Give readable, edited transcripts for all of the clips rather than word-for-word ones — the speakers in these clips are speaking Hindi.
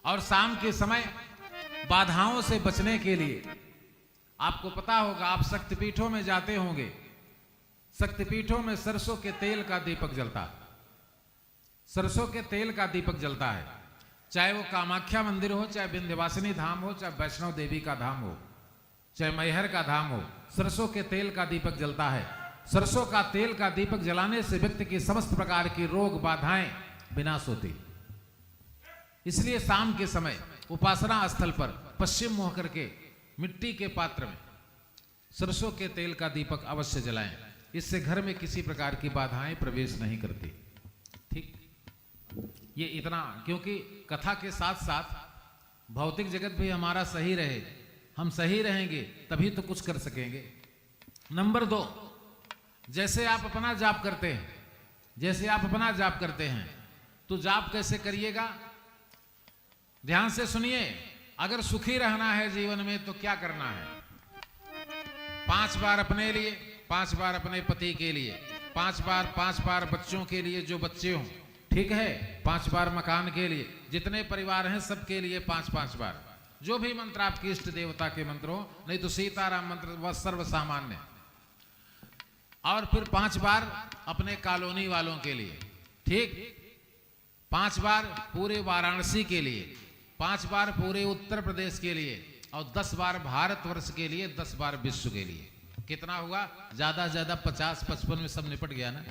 और शाम के समय बाधाओं से बचने के लिए आपको पता होगा, आप शक्तिपीठों में जाते होंगे, शक्तिपीठों में सरसों के तेल का दीपक जलता है, सरसों के तेल का दीपक जलता है। चाहे वो कामाख्या मंदिर हो, चाहे विंध्यवासिनी धाम हो, चाहे वैष्णो देवी का धाम हो, चाहे मैहर का धाम हो, सरसों के तेल का दीपक जलता है। सरसों का तेल का दीपक जलाने से व्यक्ति की समस्त प्रकार की रोग बाधाएं विनाश होती। इसलिए शाम के समय उपासना स्थल पर पश्चिम मुंह करके मिट्टी के पात्र में सरसों के तेल का दीपक अवश्य जलाएं। इससे घर में किसी प्रकार की बाधाएं प्रवेश नहीं करती। ठीक, ये इतना, क्योंकि कथा के साथ साथ भौतिक जगत भी हमारा सही रहे, हम सही रहेंगे तभी तो कुछ कर सकेंगे। नंबर 2, जैसे आप अपना जाप करते हैं, जैसे आप अपना जाप करते हैं तो जाप कैसे करिएगा, ध्यान से सुनिए। अगर सुखी रहना है जीवन में तो क्या करना है? 5 बार अपने लिए, 5 बार अपने पति के लिए, 5 बार बच्चों के लिए जो बच्चे हों, ठीक है, 5 बार मकान के लिए, जितने परिवार हैं सबके लिए 5-5 बार। जो भी मंत्र आपके इष्ट देवता के मंत्र हो, नहीं तो सीताराम मंत्र वह सर्व सामान्य। और फिर 5 बार अपने कॉलोनी वालों के लिए, ठीक, 5 बार पूरे वाराणसी के लिए, 5 बार पूरे उत्तर प्रदेश के लिए, और 10 बार भारतवर्ष के लिए, 10 बार विश्व के लिए। कितना हुआ? ज्यादा से ज्यादा 50-55 में सब निपट गया ना।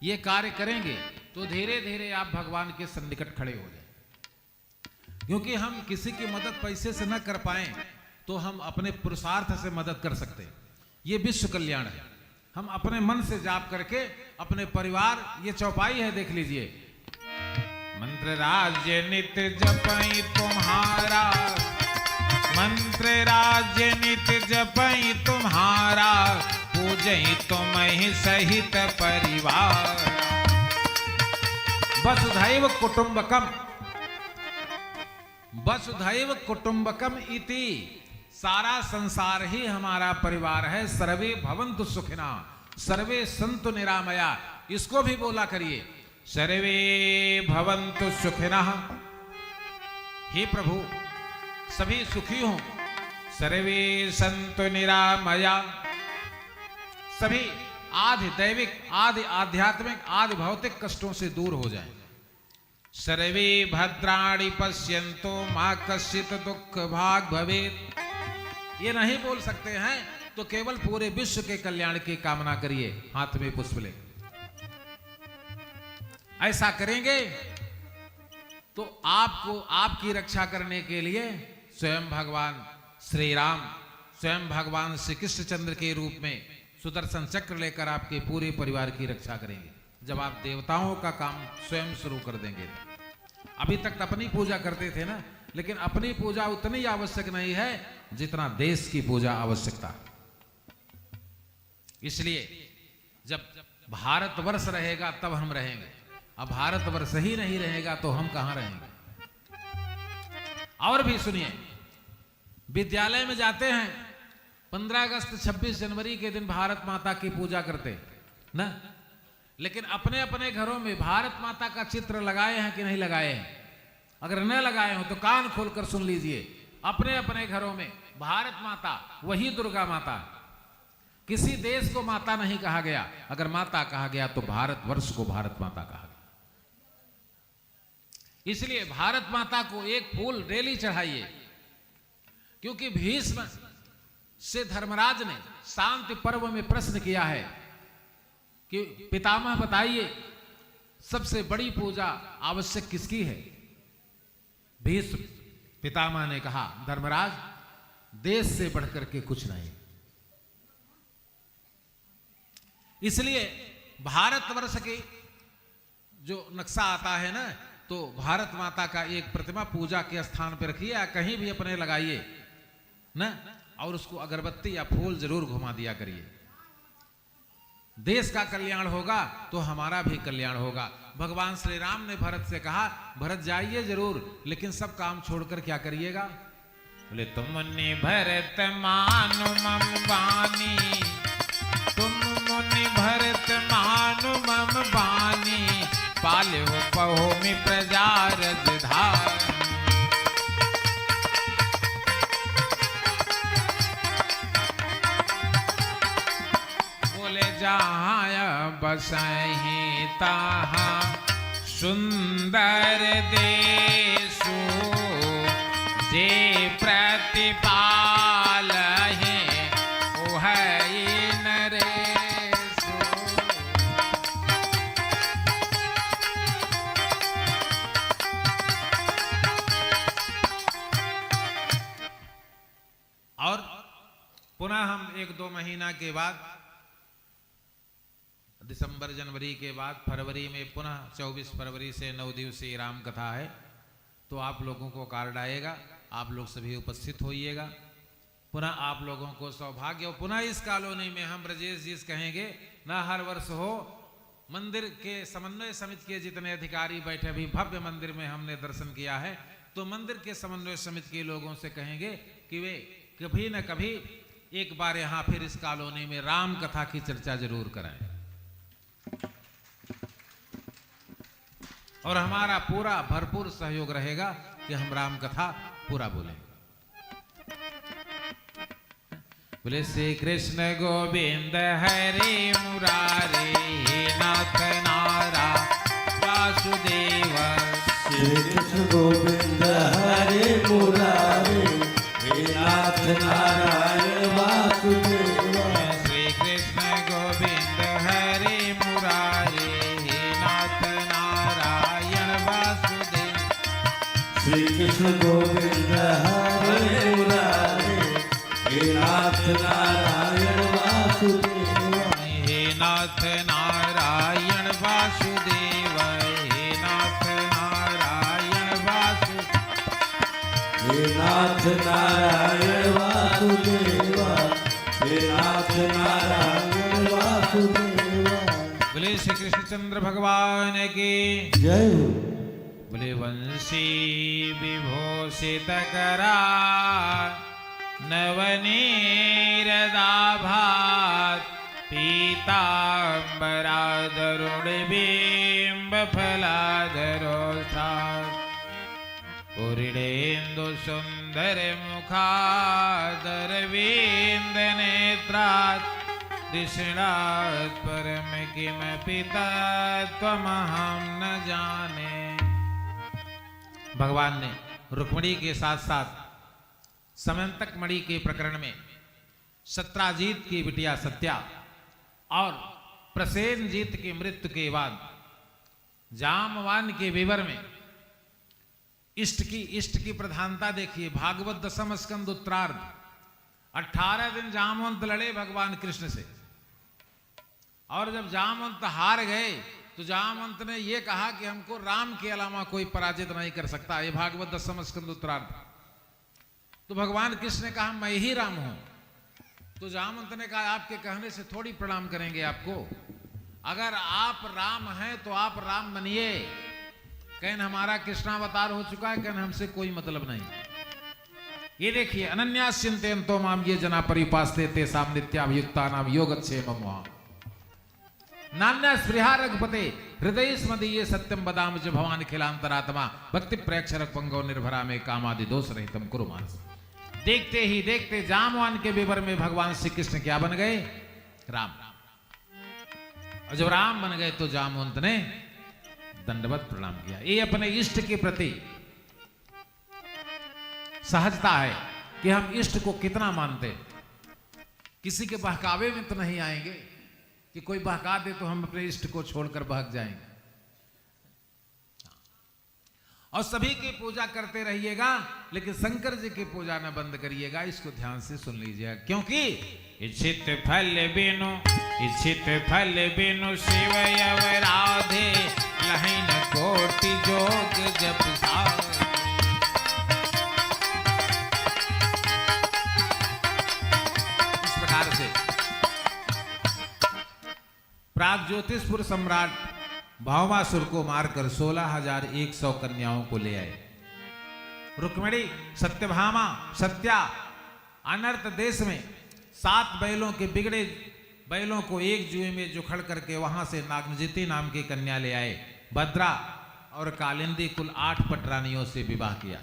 ये कार्य करेंगे तो धीरे धीरे आप भगवान के सन्निकट खड़े हो जाए। क्योंकि हम किसी की मदद पैसे से न कर पाए तो हम अपने पुरुषार्थ से मदद कर सकते हैं। ये विश्व कल्याण है। हम अपने मन से जाप करके अपने परिवार, ये चौपाई है, देख लीजिए। मंत्र राज्य नित्य जपई तुम्हारा, मंत्र राज्य नित्य जपई तुम्हारा, पूजई तुम ही सहित परिवार। वसुधैव कुटुंबकम, वसुधैव कुटुंबकम इति, सारा संसार ही हमारा परिवार है। सर्वे भवन्तु सुखिना, सर्वे सन्तु निरामया। इसको भी बोला करिए, सर्वे भवन्तु सुखिनः। हे प्रभु, सभी सुखी हों, सर्वे सन्तु निरामया। सभी आदि दैविक, आदि आध्यात्मिक, आदि भौतिक कष्टों से दूर हो जाएं। सर्वे भद्राणि पश्यन्तु मा कश्चित् दुःख भाग् भवेत्। ये नहीं बोल सकते हैं तो केवल पूरे विश्व के कल्याण की कामना करिए, हाथ में पुष्प ले। ऐसा करेंगे तो आपको, आपकी रक्षा करने के लिए स्वयं भगवान श्री राम, स्वयं भगवान श्री कृष्णचंद्र के रूप में सुदर्शन चक्र लेकर आपके पूरे परिवार की रक्षा करेंगे। जब आप देवताओं का काम स्वयं शुरू कर देंगे। अभी तक अपनी पूजा करते थे ना, लेकिन अपनी पूजा उतनी आवश्यक नहीं है जितना देश की पूजा आवश्यकता। इसलिए जब भारतवर्ष रहेगा तब हम रहेंगे। अब भारतवर्ष ही नहीं रहेगा तो हम कहां रहेंगे? और भी सुनिए, विद्यालय में जाते हैं, 15 अगस्त 26 जनवरी के दिन भारत माता की पूजा करते ना, लेकिन अपने अपने घरों में भारत माता का चित्र लगाए हैं कि नहीं लगाए हैं? अगर न लगाए हो तो कान खोलकर सुन लीजिए। अपने अपने घरों में भारत माता, वही दुर्गा माता। किसी देश को माता नहीं कहा गया। अगर माता कहा गया तो भारतवर्ष को भारत माता कहा गया। इसलिए भारत माता को एक फूल डेली चढ़ाइए। क्योंकि भीष्म से धर्मराज ने शांति पर्व में प्रश्न किया है कि पितामह बताइए, सबसे बड़ी पूजा आवश्यक किसकी है? भीष्म पितामह ने कहा, धर्मराज, देश से बढ़कर के कुछ नहीं। इसलिए भारतवर्ष की जो नक्शा आता है ना, तो भारत माता का एक प्रतिमा पूजा के स्थान पर रखिए या कहीं भी अपने लगाइए ना, और उसको अगरबत्ती या फूल जरूर घुमा दिया करिए। देश का कल्याण होगा तो हमारा भी कल्याण होगा। भगवान श्री राम ने भरत से कहा, भरत जाइए जरूर, लेकिन सब काम छोड़कर क्या करिएगा? बोले, तुमने भरत मानु मम बानी, तुम मुनि भरत मानु मम बानी, पाल्यो पहो में प्रजा रजधार। बसहि ताहा सुंदर देशु जे प्रतिपाल हैं ओहई नरेशु। और पुनः हम 1-2 महीना के बाद, दिसंबर जनवरी के बाद फरवरी में पुनः 24 फरवरी से 9 दिवसीय राम कथा है, तो आप लोगों को कार्ड आएगा, आप लोग सभी उपस्थित होइएगा। पुनः आप लोगों को सौभाग्य, और पुनः इस कॉलोनी में हम ब्रजेश जी से कहेंगे ना हर वर्ष हो, मंदिर के समन्वय समिति के जितने अधिकारी बैठे, अभी भव्य मंदिर में हमने दर्शन किया है, तो मंदिर के समन्वय समिति के लोगों से कहेंगे कि वे कभी न कभी एक बार यहाँ फिर इस कॉलोनी में राम कथा की चर्चा जरूर कराएं, और हमारा पूरा भरपूर सहयोग रहेगा कि हम राम कथा पूरा बोलें। बोले श्री कृष्ण गोविंद हरे मुरारे नाथ नारा वासुदेव। श्री कृष्ण गोविंद हरे मुरारे नाथ नारायण वासुदेव। श्री कृष्ण गोविंद हरे मुरारे नाथ नारायण वासुदेव। श्री कृष्ण गोविंद हरे मुरारे नाथ नारायण वासुदेव। हे नाथ नारायण वासुदेव, हे नाथ नारायण वासुदेव। हे नाथ नारायण वासुदेव, हे नाथ नारायण वासुदेव। बोले श्री कृष्णचंद्र भगवान की जय हो। बोले वंशी विभूषित करा नवनीरदाभात पीतांबराधरुण बिंब फलाधरोष्ठात्। उरिडेन्दु सुंदर मुखादरविंद नेत्रात् कृष्णात् परम किमपि तत्त्वमहं न जाने। भगवान ने रुक्मिणी के साथ साथ समंतक मणि के प्रकरण में सत्राजीत की बिटिया सत्या और प्रसेनजीत की मृत्यु के बाद जामवान के विवर में इष्ट की प्रधानता देखिए। भागवत 10 स्कंद उत्तरार्ध 18 दिन जामवंत लड़े भगवान कृष्ण से, और जब जामवंत हार गए तो जामवंत ने यह कहा कि हमको राम के अलावा कोई पराजित नहीं कर सकता। ये भागवत 10 स्कंद उत्तरार्ध। तो भगवान कृष्ण ने कहा मैं ही राम हूं। तो जामवंत ने कहा आपके कहने से थोड़ी प्रणाम करेंगे आपको, अगर आप राम हैं तो आप राम बनिए। कहन हमारा कृष्णावतार हो चुका है, कहन हमसे कोई मतलब नहीं। ये देखिए अनन्यास्यन्तो माम ये जना परिपास्ते तेषां नित्याभियुक्तानां योगक्षेमं वहां नान्या स्पृहा रघुपते हृदय स्मदीये सत्यम बदाम च भवान खिलांतरात्मा भक्ति प्रेक्षरक पंगो निर्भरा में कामादि दोष रहितम कुरु मानस। देखते ही देखते जामवान के विवर में भगवान श्री कृष्ण क्या बन गए? राम। और जब राम बन गए तो जामवंत ने दंडवत प्रणाम किया। ये अपने इष्ट के प्रति सहजता है कि हम इष्ट को कितना मानते। किसी के बहकावे में तो नहीं आएंगे कि कोई बहका दे तो हम अपने इष्ट को छोड़कर बहक जाएंगे। और सभी की पूजा करते रहिएगा, लेकिन शंकर जी की पूजा न बंद करिएगा। इसको ध्यान से सुन लीजिएगा, क्योंकि इच्छित फल बिनु शिव अवराधे लहिन कोटि जोग जप सार। इस प्रकार से प्राग ज्योतिषपुर सम्राट भावमासुर को मारकर 16,100 कन्याओं को ले आए। रुक्मिणी सत्यभामा सत्या अनर्थ देश में 7 बैलों के बिगड़े बैलों को एक जुए में जुखड़ करके वहां से नागनजिति नाम की कन्या ले आए। भद्रा और कालिंदी कुल 8 पटरानियों से विवाह किया।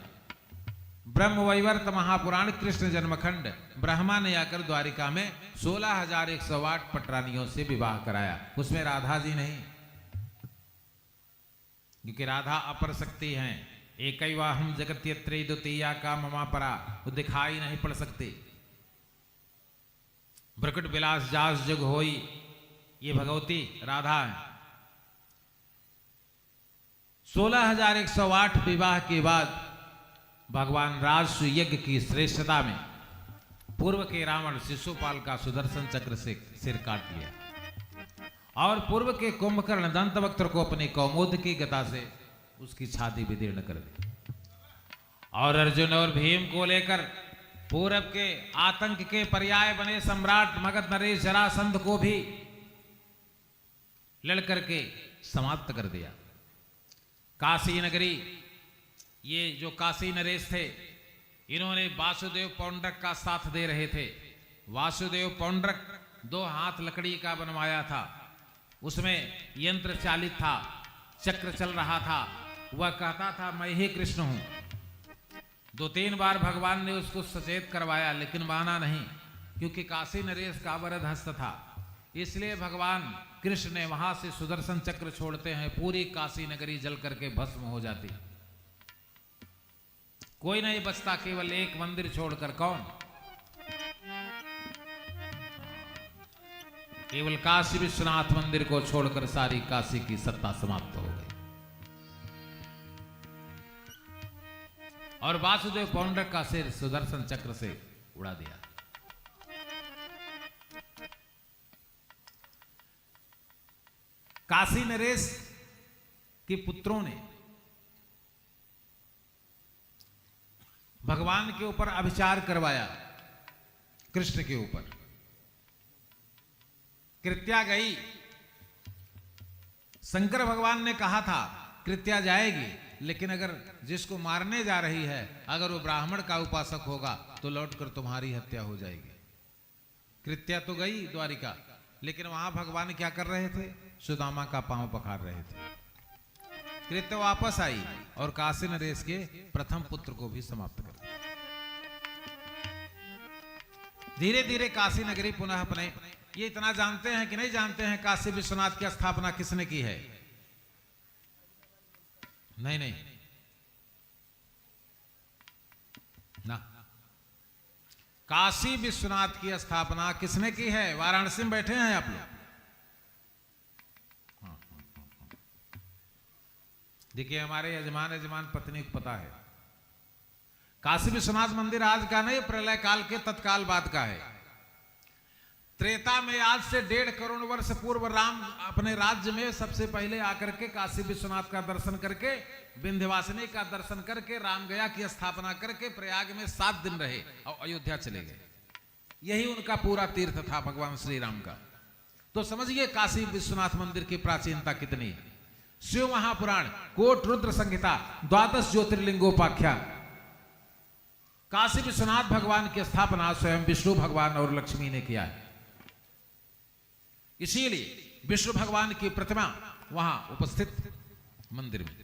ब्रह्मवैवर्त महापुराण कृष्ण जन्मखंड ब्रह्मा ने आकर द्वारिका में 16,108 पटरानियों से विवाह कराया। उसमें राधा जी नहीं, क्योंकि राधा अपर शक्ति हैं। एकैवाहम जगत्यत्रै द्वितीया का ममा परा, वो दिखाई नहीं पड़ सकती। भ्रकुट विलास जास जग होई, ये भगवती राधा है। 16,108 विवाह के बाद भगवान राजसु यज्ञ की श्रेष्ठता में पूर्व के रावण शिशुपाल का सुदर्शन चक्र से सिर काट लिया और पूर्व के कुंभकर्ण दंतवक्त्र को अपनी कौमुद की गदा से उसकी छाती विदीर्ण कर दी। और अर्जुन और भीम को लेकर पूरब के आतंक के पर्याय बने सम्राट मगध नरेश जरासंध को भी लड़कर के समाप्त कर दिया। काशी नगरी, ये जो काशी नरेश थे, इन्होंने वासुदेव पौंड्रक का साथ दे रहे थे। वासुदेव पौंड्रक 2 हाथ लकड़ी का बनवाया था, उसमें यंत्र चालित था, चक्र चल रहा था। वह कहता था मैं ही कृष्ण हूं। 2-3 बार भगवान ने उसको सचेत करवाया, लेकिन माना नहीं, क्योंकि काशी नरेश का वरद हस्त था। इसलिए भगवान कृष्ण ने वहां से सुदर्शन चक्र छोड़ते हैं, पूरी काशी नगरी जल करके भस्म हो जाती। कोई नहीं बचता, केवल एक मंदिर छोड़कर। कौन? केवल काशी विश्वनाथ मंदिर को छोड़कर सारी काशी की सत्ता समाप्त हो गई। और वासुदेव पौंड्रक का सिर सुदर्शन चक्र से उड़ा दिया। काशी नरेश के पुत्रों ने भगवान के ऊपर अभिचार करवाया, कृष्ण के ऊपर। कृत्या गई, शंकर भगवान ने कहा था कृत्या जाएगी, लेकिन अगर जिसको मारने जा रही है अगर वो ब्राह्मण का उपासक होगा तो लौटकर तुम्हारी हत्या हो जाएगी। कृत्या तो गई द्वारिका, लेकिन वहां भगवान क्या कर रहे थे? सुदामा का पांव पखार रहे थे। कृत्य वापस आई और काशी नरेश के प्रथम पुत्र को भी समाप्त कर दिया। धीरे धीरे काशी नगरी पुनः अपने, ये इतना जानते हैं कि नहीं जानते हैं काशी विश्वनाथ की स्थापना किसने की है? नहीं नहीं ना, काशी विश्वनाथ की स्थापना किसने की है? वाराणसी में बैठे हैं आप लोग। देखिए हमारे यजमान पत्नी को पता है। काशी विश्वनाथ मंदिर आज का नहीं, प्रलय काल के तत्काल बाद का है। त्रेता में आज से 1.5 करोड़ वर्ष पूर्व राम अपने राज्य में सबसे पहले आकर के काशी विश्वनाथ का दर्शन करके, विंध्यवासिनी का दर्शन करके, रामगया की स्थापना करके प्रयाग में 7 दिन रहे और अयोध्या चले गए। यही उनका पूरा तीर्थ था भगवान श्री राम का। तो समझिए काशी विश्वनाथ मंदिर की प्राचीनता कितनी है। शिव महापुराण, कोट रुद्र संहिता, 12 ज्योतिर्लिंगोपाख्यान। काशी विश्वनाथ भगवान की स्थापना स्वयं विष्णु भगवान और लक्ष्मी ने किया है। इसीलिए विष्णु भगवान की प्रतिमा वहां उपस्थित मंदिर में,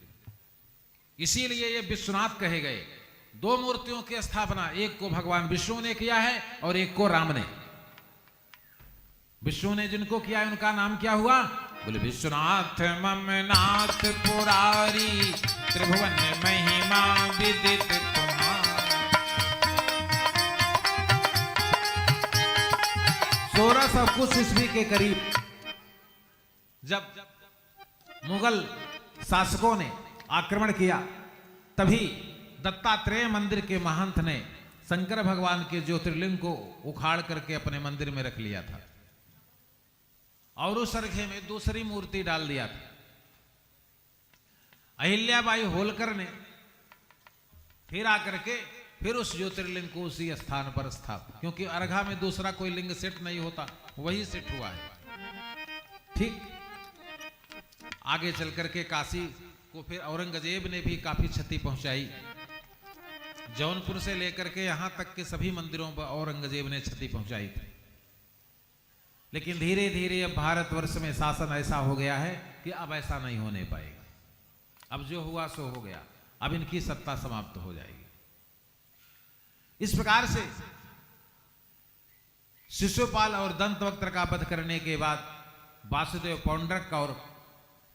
इसीलिए ये विश्वनाथ कहे गए। 2 मूर्तियों की स्थापना, एक को भगवान विष्णु ने किया है और एक को राम ने। विष्णु ने जिनको किया है उनका नाम क्या हुआ? बोले विश्वनाथ मम नाथ पुरारी, त्रिभुवन महिमा विदित तुम्हारी। 1600 कुछ ईस्वी के करीब जब मुगल शासकों ने आक्रमण किया, तभी दत्तात्रेय मंदिर के महंत ने शंकर भगवान के ज्योतिर्लिंग को उखाड़ करके अपने मंदिर में रख लिया था और उस अर्घ्य में दूसरी मूर्ति डाल दिया था। अहिल्याबाई होलकर ने फिर आकर के फिर उस ज्योतिर्लिंग को उसी स्थान पर स्थापित, क्योंकि अर्घा में दूसरा कोई लिंग सेट नहीं होता, वही सेट हुआ है। ठीक आगे चल करके काशी को फिर औरंगजेब ने भी काफी क्षति पहुंचाई। जौनपुर से लेकर के यहां तक के सभी मंदिरों पर औरंगजेब ने क्षति पहुंचाई थी। लेकिन धीरे धीरे अब भारतवर्ष में शासन ऐसा हो गया है कि अब ऐसा नहीं होने पाएगा। अब जो हुआ सो हो गया, अब इनकी सत्ता समाप्त हो जाएगी। इस प्रकार से शिशुपाल और दंतवक्त्र का वध करने के बाद वासुदेव पौंड्रक और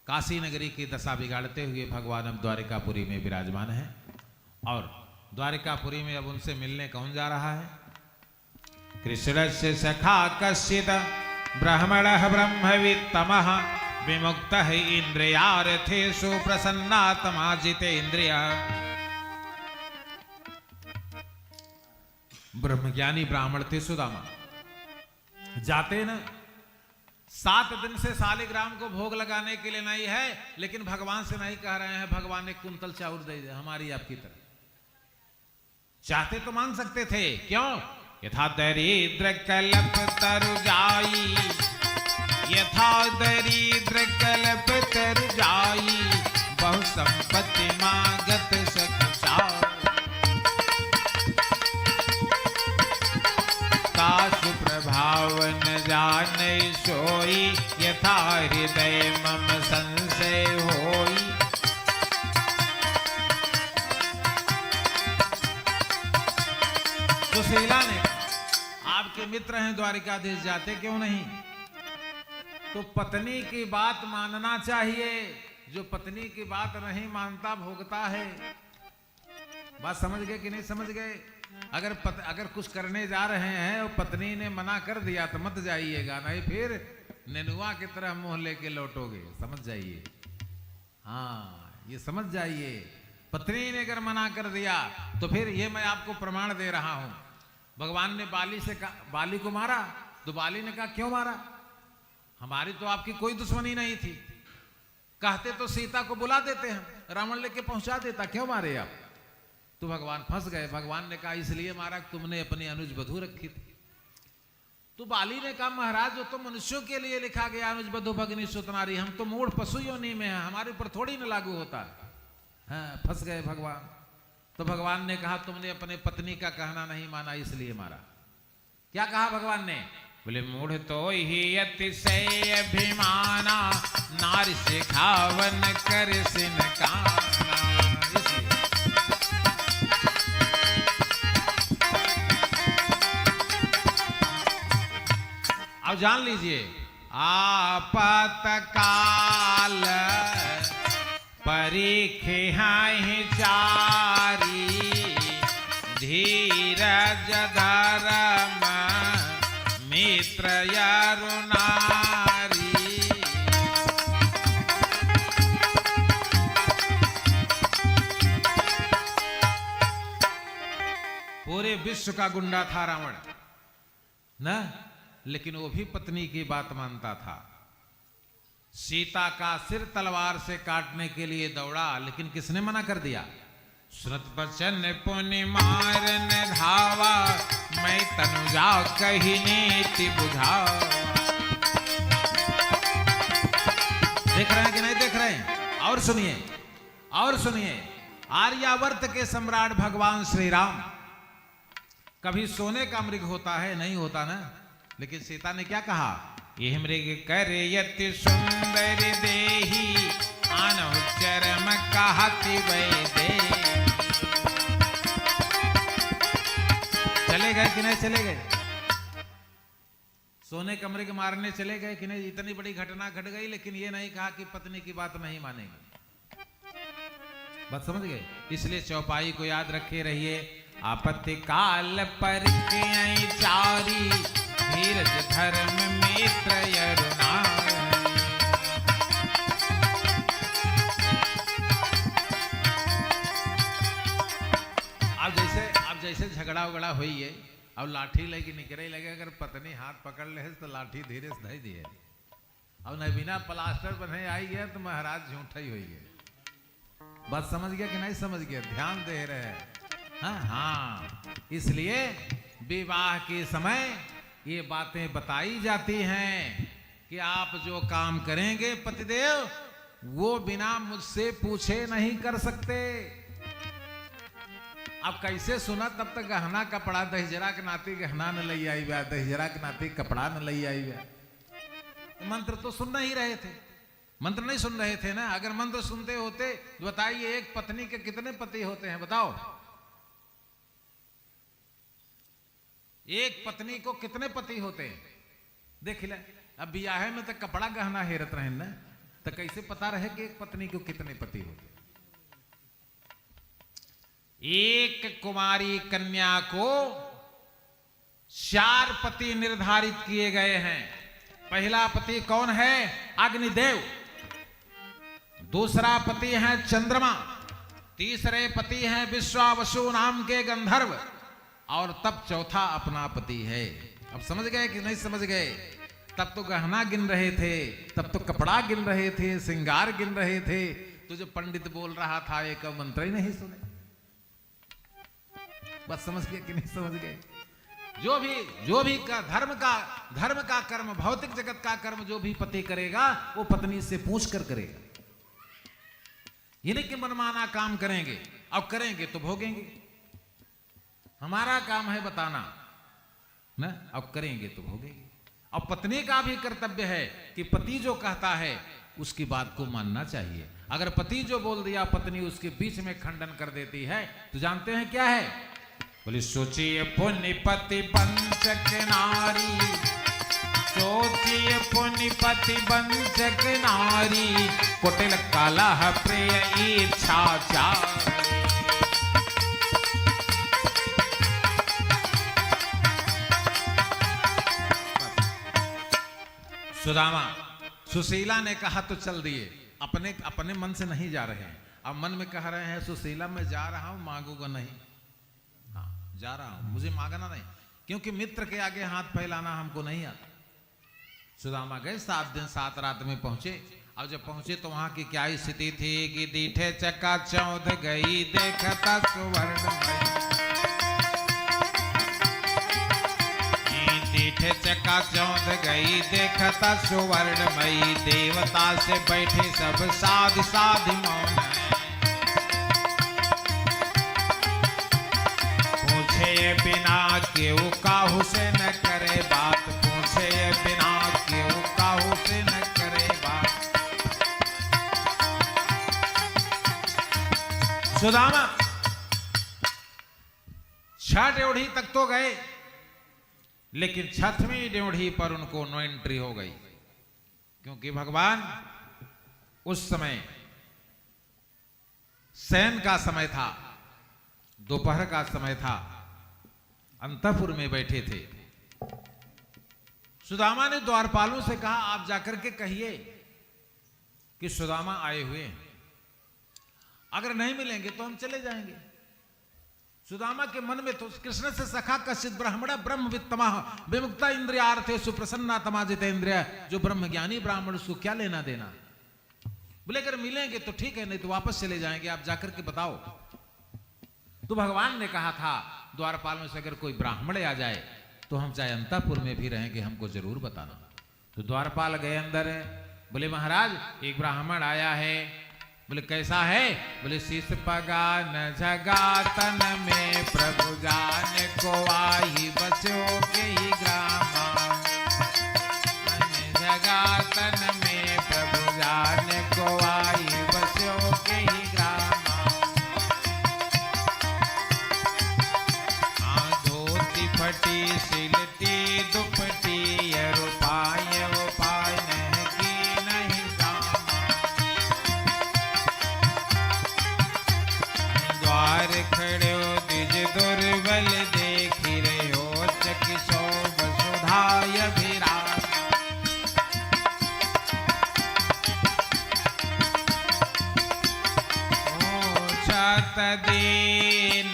काशी नगरी की दशा बिगाड़ते हुए भगवान अब द्वारिकापुरी में विराजमान है। और द्वारिकापुरी में अब उनसे मिलने कौन जा रहा है? कृष्ण से सखा कश्चित ब्राह्मण ब्रह्मवित्तमः विमुक्त इंद्रियार्थेषु प्रसन्नात्मा जितेन्द्रिय। ब्रह्मज्ञानी ब्राह्मण थे सुदामा, जाते न 7 दिन से शालिग्राम को भोग लगाने के लिए नहीं है, लेकिन भगवान से नहीं कह रहे हैं भगवान एक कुंतल चाउर दे दे हमारी आपकी तरह। चाहते तो मांग सकते थे, क्यों? यथा दरिद्र कल्प तरु जाई, यथा दरिद्र कल्प तरु जाई, बहु संपत्ति मांगत सकुचाई। काशु प्रभाव न जाने सोई, यथा हृदय मम संशय होई। सुशीला ने, आपके मित्र हैं द्वारिकाधीश, जाते क्यों नहीं? तो पत्नी की बात मानना चाहिए। जो पत्नी की बात नहीं मानता भोगता है। बात समझ गए कि नहीं समझ गए? अगर कुछ करने जा रहे हैं और पत्नी ने मना कर दिया तो मत जाइएगा, नहीं फिर नेनुआ की तरह मुंह लेके लौटोगे। समझ जाइए, हाँ ये समझ जाइए। पत्नी ने अगर मना कर दिया तो फिर ये मैं आपको प्रमाण दे रहा हूं। भगवान ने बाली को मारा तो बाली ने कहा क्यों मारा? हमारी तो आपकी कोई दुश्मनी नहीं थी, कहते तो सीता को बुला देते हैं, रावण लेके पहुंचा देता, क्यों मारे आप? तो भगवान फंस गए। भगवान ने कहा इसलिए मारा तुमने अपनी अनुज वधू रखी थी। तो बाली ने कहा महाराज वो तो मनुष्यों के लिए लिखा गया अनुज वधू भगिनी सुतनारी, हम तो मूढ़ पशु योनि में हैं, हमारे ऊपर थोड़ी न लागू होता है। हाँ, फंस गए भगवान। तो भगवान ने कहा तुमने अपने पत्नी का कहना नहीं माना इसलिए मारा। क्या कहा भगवान ने? बोले मूढ़ तो ही अतिशय अभिमाना, नारी से खावन कर सिन काना। अब जान लीजिए, आपतकाल परीक्षाहि चारी, धीरज धर्म मित्र यरुनारी। पूरे विश्व का गुंडा था रावण ना, लेकिन वो भी पत्नी की बात मानता था। सीता का सिर तलवार से काटने के लिए दौड़ा, लेकिन किसने मना कर दिया? श्रुत बचन पुनि मारन धावा, मैं तनुजा कही नीति बुझावा। देख रहे हैं कि नहीं देख रहे हैं? और सुनिए, और सुनिए। आर्यावर्त के सम्राट भगवान श्री राम, कभी सोने का मृग होता है? नहीं होता ना। लेकिन सीता ने क्या कहा? यह मृग कर यति सुंदर देही, आनहु चरम कहति वैदे। चले गए कि नहीं चले गए? सोने का मृग मारने चले गए कि नहीं? इतनी बड़ी घटना घट गई, लेकिन ये नहीं कहा कि पत्नी की बात नहीं मानेगी। बात समझ गए? इसलिए चौपाई को याद रखे रहिए। आपत्ति काल पर चारी, धीरज धर्म मित्र यरुनारी। अब जैसे झगड़ा उगड़ा हुई है, अब लाठी लेके निकले लगे, अगर पत्नी हाथ पकड़ ले तो लाठी धीरे से धई दिए। अब न बिना प्लास्टर बने आई है तो महाराज झूठा ही हुई है। बात समझ गया कि नहीं समझ गया? ध्यान दे रहे हैं। हाँ, इसलिए विवाह के समय ये बातें बताई जाती हैं कि आप जो काम करेंगे पतिदेव, वो बिना मुझसे पूछे नहीं कर सकते। अब कैसे सुना? तब तक गहना कपड़ा दहिजरा के नाती गहना न लई आई बा, दहिजरा के नाती कपड़ा न लई आई बा। मंत्र तो सुन नहीं रहे थे, मंत्र नहीं सुन रहे थे ना। अगर मंत्र सुनते होते तो बताइए एक पत्नी के कितने पति होते हैं? बताओ। एक पत्नी को कितने पति होते हैं देख ले। अब ब्याह में तो कपड़ा गहना हेरत रहे ना, तो कैसे पता रहे कि एक पत्नी को कितने पति होते। एक कुमारी कन्या को 4 पति निर्धारित किए गए हैं। पहला पति कौन है? अग्निदेव। दूसरा पति है चंद्रमा। तीसरे पति हैं विश्वावसु नाम के गंधर्व। और तब चौथा अपना पति है। अब समझ गए कि नहीं समझ गए? तब तो गहना गिन रहे थे, तब तो कपड़ा गिन रहे थे, श्रृंगार गिन रहे थे, तो जो पंडित बोल रहा था एक मंत्र ही नहीं सुने। बस समझ गए कि नहीं समझ गए? जो भी धर्म का कर्म, भौतिक जगत का कर्म जो भी पति करेगा वो पत्नी से पूछ कर करेगा। ये नहीं कि मनमाना काम करेंगे, अब करेंगे तो भोगेंगे। हमारा काम है बताना ना, अब करेंगे तो भोगेंगे। अब पत्नी का भी कर्तव्य है कि पति जो कहता है उसकी बात को मानना चाहिए। अगर पति जो बोल दिया पत्नी उसके बीच में खंडन कर देती है तो जानते हैं क्या है? बोले सोचिए पुण्यपति पंचक नारी, सोचिए पुण्यपति पंचक नारी, कुटिल कलह प्रिय इच्छाचार। सुदामा सुशीला ने कहा तो चल दिए, अपने मन से नहीं जा रहे हैं। अब मन में कह रहे हैं सुशीला मैं जा रहा हूं, मांगूंगा नहीं। हाँ जा रहा हूं, मुझे मांगना नहीं, क्योंकि मित्र के आगे हाथ फैलाना हमको नहीं आता। सुदामा गए, 7 दिन 7 रात में पहुंचे। अब जब पहुंचे तो वहां की क्या स्थिति थी कि दीठे चक्का चौध गई देखता सुवर्ण, दीठे चक्का चौंध गई देखता सुवर्णमयी, देवता से बैठे सब साध साध मौन है। पूछे बिना केहू काहू से न करे बात, पूछे बिना केहू काहू से न करे बात। सुदामा 6 ड्योढ़ी तक तो गए, लेकिन 6वीं ड्योढ़ी पर उनको नो एंट्री हो गई, क्योंकि भगवान उस समय शयन का समय था, दोपहर का समय था, अंतःपुर में बैठे थे। सुदामा ने द्वारपालों से कहा आप जाकर के कहिए कि सुदामा आए हुए हैं, अगर नहीं मिलेंगे तो हम चले जाएंगे। सुदामा के मन में तो कृष्ण से सखा कश्चित ब्राह्मण ब्रह्म वित्तमा विमुक्ता इंद्रियार्थे सुप्रसन्ना तमाजित इंद्रिय, जो ब्रह्म ज्ञानी ब्राह्मण उसको क्या लेना देना। बोले अगर मिलेंगे तो ठीक है, नहीं तो वापस चले जाएंगे, आप जाकर के बताओ। तो भगवान ने कहा था द्वारपाल में से अगर कोई ब्राह्मण आ जाए तो हम चाहे अंतःपुर में भी रहेंगे, हमको जरूर बताना। तो द्वारपाल गए अंदर, बोले महाराज एक ब्राह्मण आया है। बोले कैसा है? बोले शीश पगा न जगा तन में, प्रभु जान को आई बसो के ही ग्रामा। जगा तन में प्रभु जान को आई बसो के ही ग्रामा। धोती फटी सिलती दुपटी, रूपाय उपाय खड़ो दिज दुर्बल देखी रे हो चकी शोभ सुधाय विराज। ओ छत दीन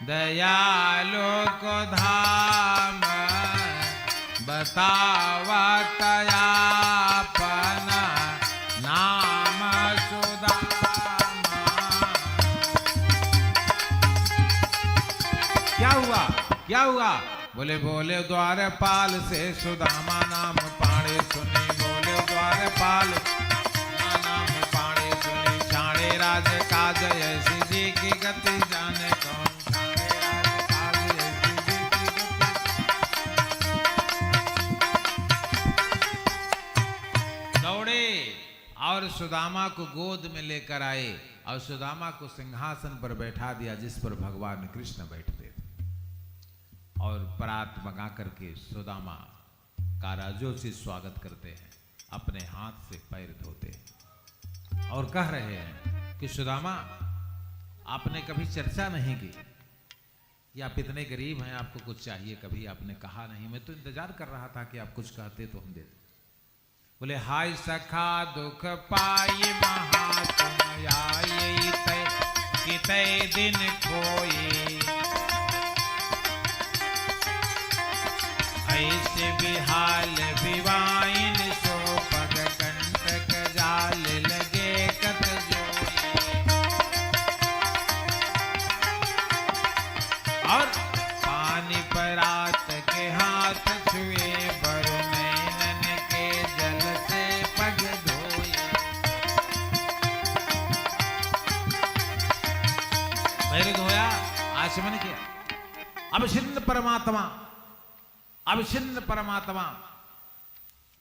दयालु को धाम, बतावा तयापना नाम सुधा। क्या हुआ? बोले बोले द्वारपाल से सुदामा नाम पाणे सुने, बोले द्वारपाल नाम पाणे सुने। छाणे राज काज ऐसी जी की गति, जाने कौन छाणे राज काज ऐसी जी की गति। दौड़े और सुदामा को गोद में लेकर आए और सुदामा को सिंहासन पर बैठा दिया जिस पर भगवान कृष्ण बैठते थे। और परात मंगा करके सुदामा का राजोचित स्वागत करते हैं, अपने हाथ से पैर धोते हैं और कह रहे हैं कि सुदामा, आपने कभी चर्चा नहीं की कि आप इतने गरीब हैं, आपको कुछ चाहिए, कभी आपने कहा नहीं। मैं तो इंतजार कर रहा था कि आप कुछ कहते तो हम देते। बोले, हाय सखा दुख पाई महात्म आए कितै दिन खोए, ऐसे बिहाल विवाइन सो पग कंटक जाल लगे कत जोए। और पानी परात के हाथ छुए, बर नैनन के जल से पग धोए। पैर धोया, आचमन किया। अब छिन्न परमात्मा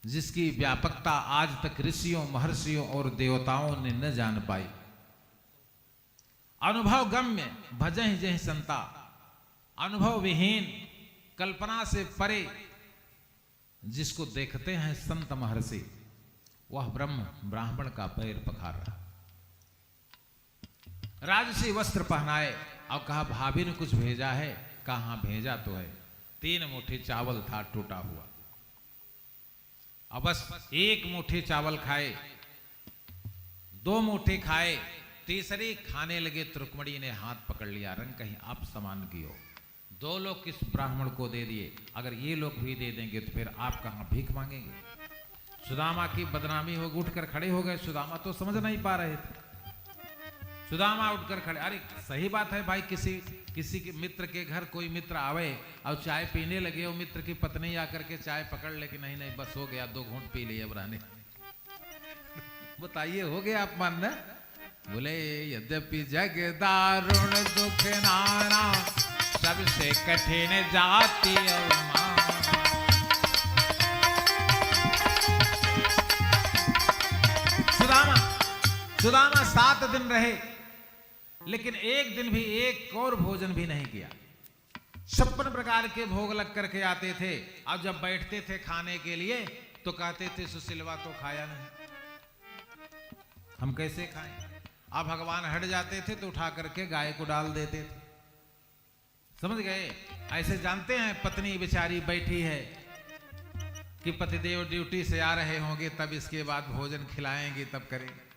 जिसकी व्यापकता आज तक ऋषियों, महर्षियों और देवताओं ने न जान पाई। अनुभव गम्य भजहि जहि संता, अनुभव विहीन, कल्पना से परे जिसको देखते हैं संत महर्षि, वह ब्रह्म ब्राह्मण का पैर पखार रहा। राजसी वस्त्र पहनाए और कहा, भाभी ने कुछ भेजा है। कहा, भेजा तो है, 3 मुट्ठी चावल था टूटा हुआ। अब बस 1 मुट्ठी चावल खाए, 2 मुट्ठी खाए, तीसरी खाने लगे तो रुक्मणी ने हाथ पकड़ लिया, रंग कहीं आप समान की हो। 2 लोग किस ब्राह्मण को दे दिए, अगर ये लोग भी दे देंगे तो फिर आप कहां भीख मांगेंगे। सुदामा की बदनामी हो, उठकर खड़े हो गए। सुदामा तो समझ नहीं पा रहे थे। सुदामा उठकर खड़े, अरे सही बात है भाई, किसी के मित्र के घर कोई मित्र आवे और चाय पीने लगे, और मित्र की पत्नी आकर के चाय पकड़ ले कि नहीं नहीं बस हो गया, 2 घूंट पी लिए अब रहने। बताइए, हो गया अपमान न? बोले, यद्यपि जग दारुण दुख नाना, सबसे कठिन जाति अवमान। सुदामा 7 दिन रहे, लेकिन एक दिन भी एक और भोजन भी नहीं किया। 56 प्रकार के भोग लग करके आते थे, और जब बैठते थे खाने के लिए तो कहते थे, सुशीलवा तो खाया नहीं, हम कैसे खाएं। अब भगवान हट जाते थे तो उठा करके गाय को डाल देते थे। समझ गए? ऐसे जानते हैं, पत्नी बेचारी बैठी है कि पतिदेव ड्यूटी से आ रहे होंगे, तब इसके बाद भोजन खिलाएंगे, तब करेंगे।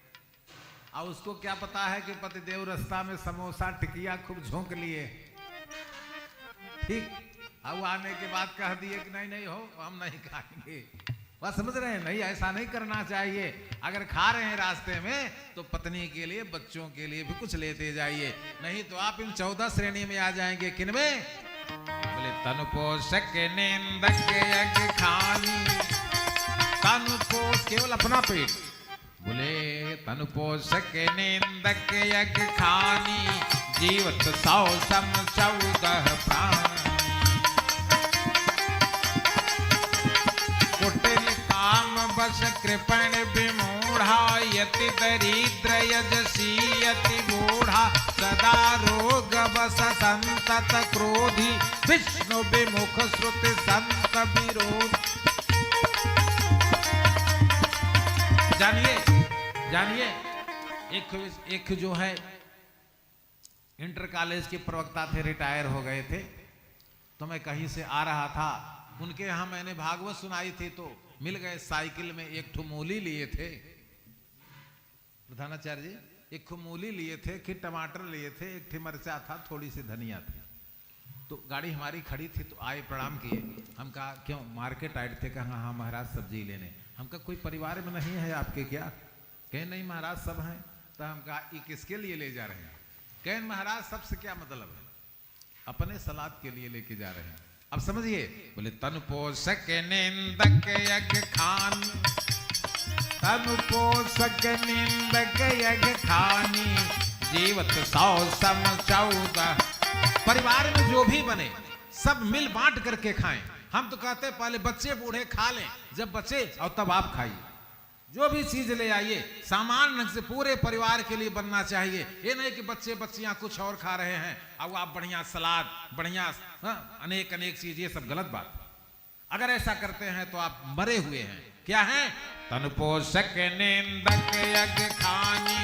और उसको क्या पता है कि पतिदेव रास्ता में समोसा टिकिया खूब झोंक लिए, ठीक। अब आने के बाद कह दिए कि नहीं नहीं हो, हम नहीं खाएंगे। बस समझ रहे हैं? नहीं, ऐसा नहीं करना चाहिए। अगर खा रहे हैं रास्ते में तो पत्नी के लिए, बच्चों के लिए भी कुछ लेते जाइए, नहीं तो आप इन 14 श्रेणी में आ जाएंगे। किनमें? बोले, तन पोषक निंदक यज्ञ खानी, तन पोष केवल अपना पेट। बोले, तन पोषक निंदक यज्ञ खानी, जीवत 100 सम 14 प्राण। कुटिल काम बस कृपण विमूढ़ा, यति दरिद्र यजसी यति बूढ़ा, सदा रोग बस संतत क्रोधी, विष्णु विमुख श्रुति संत विरोध। जानिए एक जो है इंटर कॉलेज के प्रवक्ता थे, रिटायर हो गए थे, तो मैं कहीं से आ रहा था, उनके यहाँ मैंने भागवत सुनाई थी, तो मिल गए। साइकिल में एक ठो मूली लिए थे प्रधानाचार्य जी, एक ठो मूली लिए थे, कि टमाटर लिए थे, एक ठे मिर्चा था, थोड़ी सी धनिया थी। तो गाड़ी हमारी खड़ी थी, तो आए, प्रणाम किए। हम कहा, क्यों मार्केट आए थे? कहा, हाँ महाराज सब्जी लेने। हम कहा, कोई परिवार में नहीं है आपके क्या? कहे, नहीं महाराज सब हैं। तो हम कहा, ये किसके लिए ले जा रहे हैं? कहे, महाराज सबसे क्या मतलब है? अपने सलाद के लिए लेके जा रहे हैं। अब समझिए। बोले, तन पोषक निंदक यज्ञ खान, तन पोषक निंदक यज्ञ खानी, जीवत 100 सम 14। परिवार में जो भी बने सब मिल बांट करके खाएं। हम तो कहते हैं पहले बच्चे बूढ़े खा लें, जब बचे और तब आप खाइए। जो भी चीज ले आइए सामान्य ढंग से पूरे परिवार के लिए बनना चाहिए। ये नहीं कि बच्चे बच्चियां कुछ और खा रहे हैं अब आप बढ़िया सलाद बढ़िया अनेक अनेक चीज, ये सब गलत बात। अगर ऐसा करते हैं तो आप मरे हुए हैं। क्या है? तन पोषक नेंदक यज्ञ खानी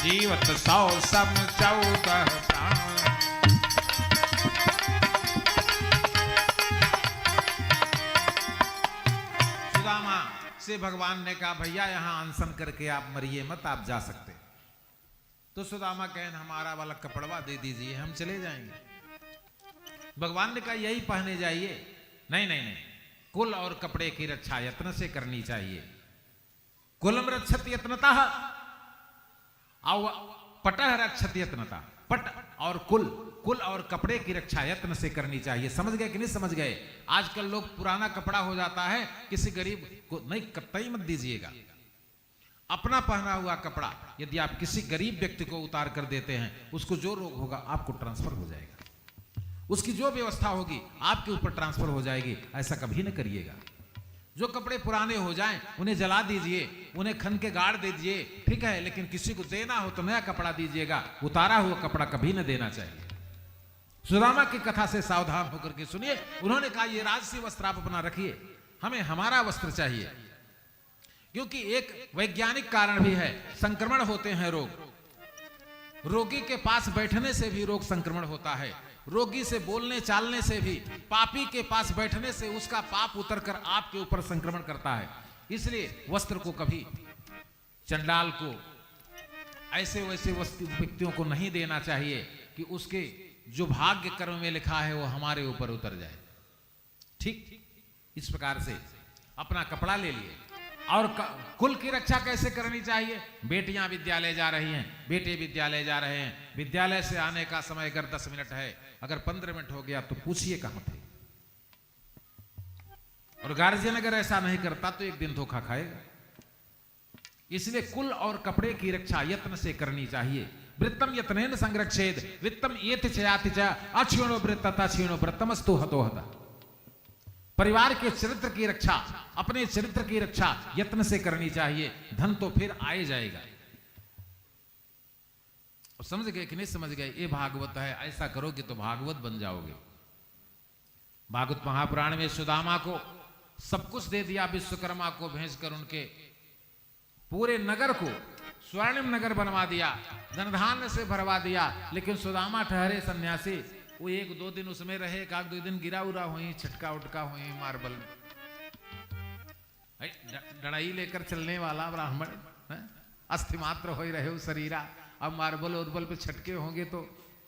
जीवत 100 सम 14 प्राण। सुदामा से भगवान ने कहा भैया यहां अनशन करके आप मरिए मत, आप जा सकते। तो सुदामा कहन हमारा वाला कपड़वा दे दीजिए, हम चले जाएंगे। भगवान ने कहा यही पहने जाइए। नहीं नहीं नहीं, कुल और कपड़े की रक्षा यत्न से करनी चाहिए। कुलम रक्षत यत्नतः पटह रक्षत यत्नतः। पट और कुल, कुल और कपड़े की रक्षा यत्न से करनी चाहिए। समझ गए कि नहीं समझ गए? आजकल लोग पुराना कपड़ा हो जाता है किसी गरीब को नहीं, कतई मत दीजिएगा। अपना पहना हुआ कपड़ा यदि आप किसी गरीब व्यक्ति को उतार कर देते हैं, उसको जो रोग होगा आपको ट्रांसफर हो जाएगा, उसकी जो व्यवस्था होगी आपके ऊपर ट्रांसफर हो जाएगी। ऐसा कभी न करिएगा। जो कपड़े पुराने हो जाएं उन्हें जला दीजिए, उन्हें खन के गाड़ दीजिए, ठीक है, लेकिन किसी को देना हो तो नया कपड़ा दीजिएगा, उतारा हुआ कपड़ा कभी न देना चाहिए। सुदामा की कथा से सावधान होकर के सुनिए। उन्होंने कहा ये राजसी वस्त्र आप अपना रखिए, हमें हमारा वस्त्र चाहिए। क्योंकि एक वैज्ञानिक कारण भी है, संक्रमण होते हैं रोग। रोगी के पास बैठने से भी रोग संक्रमण होता है, रोगी से बोलने चालने से भी, पापी के पास बैठने से उसका पाप उतरकर आपके ऊपर संक्रमण करता है। इसलिए वस्त्र को कभी चंडाल को, ऐसे वैसे व्यक्तियों को नहीं देना चाहिए कि उसके जो भाग्य कर्म में लिखा है वो हमारे ऊपर उतर जाए। ठीक इस प्रकार से अपना कपड़ा ले लिए। और कुल की रक्षा कैसे करनी चाहिए? बेटियां विद्यालय जा रही हैं, बेटे विद्यालय जा रहे हैं, विद्यालय से आने का समय अगर 10 मिनट है, अगर 15 मिनट हो गया तो पूछिए कहां थे। और गार्जियन अगर ऐसा नहीं करता तो एक दिन धोखा खाएगा। इसलिए कुल और कपड़े की रक्षा यत्न से करनी चाहिए। वृत्तम यत्नेन संरक्षेद वित्तम एति चयाति च अक्षीणो वृत्तता क्षीणो वृत्तमस्तु हतो हता। परिवार के चरित्र की रक्षा, अपने चरित्र की रक्षा यत्न से करनी चाहिए, धन तो फिर आए जाएगा। समझ गए कि नहीं समझ गए? ये भागवत है, ऐसा करोगे तो भागवत बन जाओगे। भागवत महापुराण में सुदामा को सब कुछ दे दिया, विश्वकर्मा को भेजकर उनके पूरे नगर को स्वर्णिम नगर बनवा दिया, धन धान्य से भरवा दिया। लेकिन सुदामा ठहरे सन्यासी, वो 1-2 दिन उसमें रहे, 1-2 दिन गिरा उरा हुई, छटका उटका हुई मार्बल। डड़ाई लेकर चलने वाला ब्राह्मण अस्थि मात्र हो रहे हो शरीरा, अब मार्बल उर्बल पे छटके होंगे तो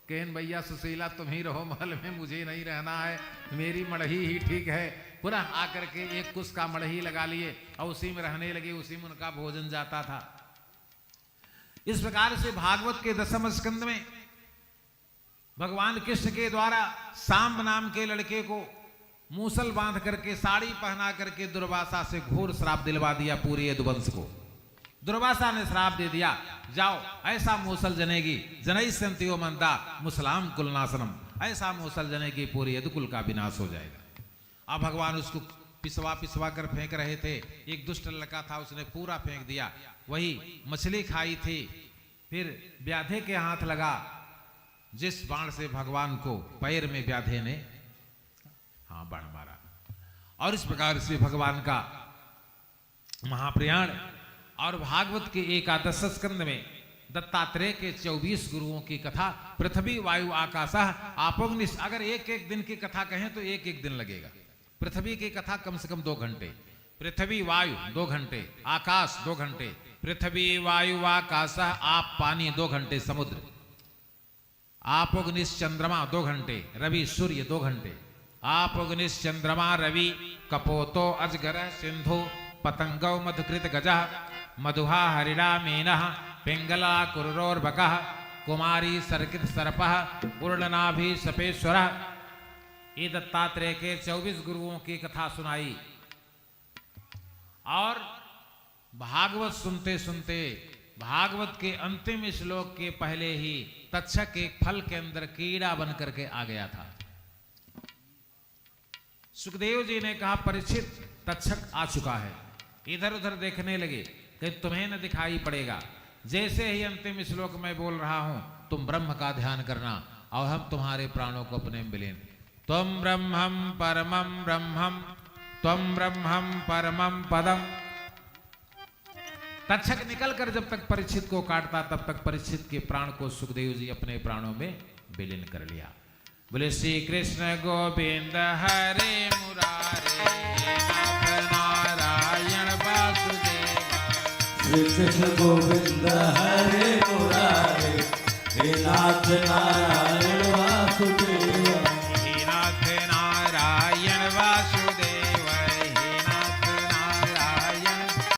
कहन भैया सुशीला तुम ही रहो महल में, मुझे नहीं रहना है, मेरी मड़ही ही ठीक है। पुनः आकर के एक कुश का मड़ही लगा लिए और उसी में रहने लगे, उसी में उनका भोजन जाता था। इस प्रकार से भागवत के 10वें स्कंद में भगवान कृष्ण के द्वारा सांब नाम के लड़के को मूसल बांध करके, साड़ी पहना करके दुर्वासा से घोर श्राप दिलवा दिया पूरे यदुवंश को। दुर्वासा ने श्राप दे दिया, जाओ ऐसा मूसल जनेगी, जनई संतियो मंदा मुसलाम कुलनाशनम, ऐसा मूसल जनेगी पूरे यदुकुल का विनाश हो जाएगा। अब भगवान उसको पिसवा कर फेंक रहे थे, एक दुष्ट लड़का था उसने पूरा फेंक दिया, वही मछली खाई थी, फिर व्याधे के हाथ लगा, जिस बाण से भगवान को पैर में व्याधे ने बाण मारा। और इस प्रकार से भगवान का महाप्रयाण। और भागवत के 11 स्कंद में दत्तात्रेय के 24 गुरुओं की कथा, पृथ्वी वायु आकाश आपोग्नि। अगर एक दिन की कथा कहें तो एक दिन लगेगा। पृथ्वी की कथा कम से कम 2 घंटे, पृथ्वी वायु 2 घंटे, आकाश 2 घंटे, पृथ्वी वायु आकाश आप पानी 2 घंटे, समुद्र आपोग्निश चंद्रमा 2 घंटे, रवि सूर्य 2 घंटे, आपोग्निश चंद्रमा रवि कपोतो अजगर सिंधु पतंगौ मधुकृत गजः मधुहा हरिणा मीनः पिंगला कुरोर्भकः कुमारी सर्कित सर्पः पूर्णनाभि सपेश्वरः। ये दत्तात्रेय के 24 गुरुओं की कथा सुनाई। और भागवत सुनते सुनते भागवत के अंतिम श्लोक के पहले ही तक्षक एक फल के अंदर कीड़ा बन करके आ गया था। सुखदेव जी ने कहा, परीक्षित तक्षक आ चुका है। इधर उधर देखने लगे, कि तुम्हें न दिखाई पड़ेगा। जैसे ही अंतिम श्लोक में बोल रहा हूं, तुम ब्रह्म का ध्यान करना और हम तुम्हारे प्राणों को अपने में विलीन। त्वं ब्रह्मं परमं ब्रह्मं, त्वं ब्रह्मं परमं पदम। तक्षक निकलकर जब तक परीक्षित को काटता, तब तक परीक्षित के प्राण को सुखदेव जी अपने प्राणों में विलीन कर लिया। बोले श्री कृष्ण गोविंद हरे मुरारे, नाथ नारायण वासुदेव। श्री कृष्ण गोविंद हरे मुरारे, हे नाथ नारायण वासुदेव।